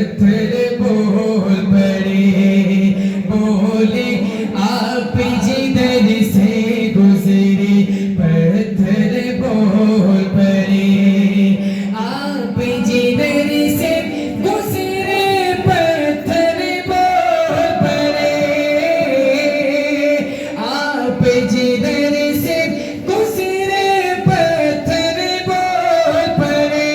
पत्थर बोल पड़े, बोले आप जिधर से गुजरे पत्थर बोल पड़े, आप जिधर से गुजरे पत्थर बोल पड़े, आप जिधर से गुजरे पत्थर बोल पड़े,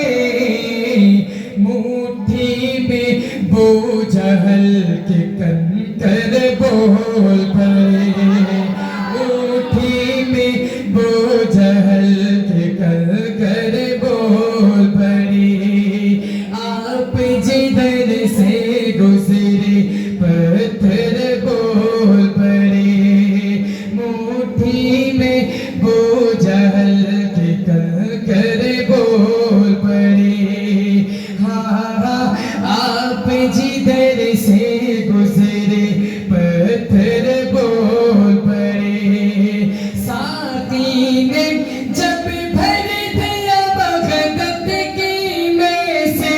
मुट्ठी में बोझ हल्के कंकर बोल पड़े, मुट्ठी में बोझ हल्के कंकर बोल पड़े, आप जिधर से गुजरे पत्थर बोल पड़े, मुट्ठी में बोझ हल्के कंकर बोल पड़े, हाँ आप जिधर से गुजरे पत्थर बोल पड़े, साथी ने जब भर दिया बगदद की में से,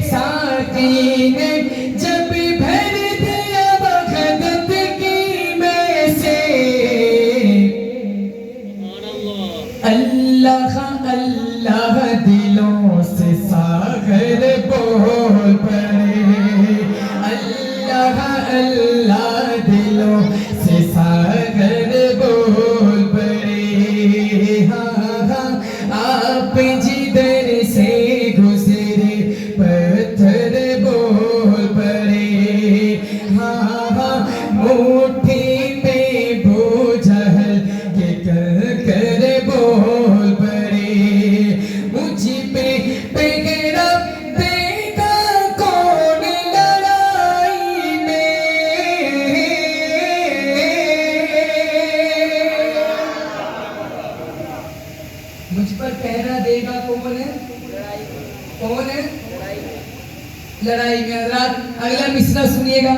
साथी ने जब भर दिया बगदद की में से, अल्लाह अल्लाह दिलों से सागर बोल पड़े, अल्लाह अल्लाह दिलों से सागर बोल पड़े, हाँ हाँ आप जिधर से गुजरे पत्थर बोल पड़े, हाँ हाँ मुट्ठी में बोझ हल्के कंकर बोल पड़े, मुझ पे पैगरा देगा कौन लड़ाई में, मुझ पर पहरा देगा कौन है, कौन है लड़ाई में। हजरात अगला मिसरा सुनिएगा,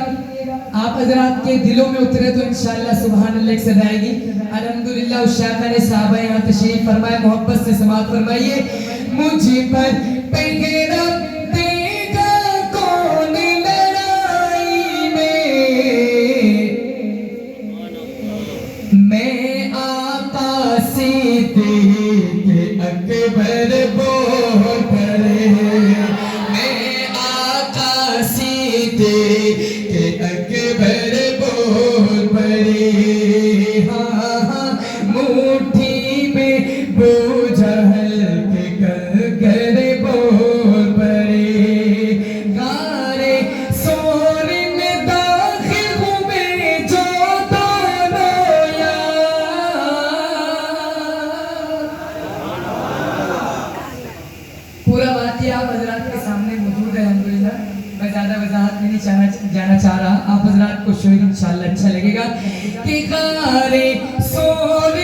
आप हजरात के दिलों में उतरे तो इंशाअल्लाह सुभान अल्लाह की सदा आएगी। अल्हम्दुलिल्लाह उस शायखा ने साहबा यहाँ तशरीफ फरमाए, मोहब्बत से समाअत फरमाइए। मुझ पर पैगरा देगा कौन लड़ाई में, मैं आका सिद्दीक़ अकबर बोल पड़े, मैं आका सिद्दीक़ अकबर बोल पड़े, हाँ हाँ मुट्ठी में बोझ हल्के कंकर बोल पड़े, गारे सोर में दाखिल हूँ मैं जो दोनों पूरा वाक़या आप हजरात के सामने मौजूद है। अल्हम्दुलिल्लाह मैं ज़्यादा वजाहत में नहीं जाना चाह रहा, आप हजरात को शोर इंशाअल्लाह अच्छा लगेगा कि गारे सोर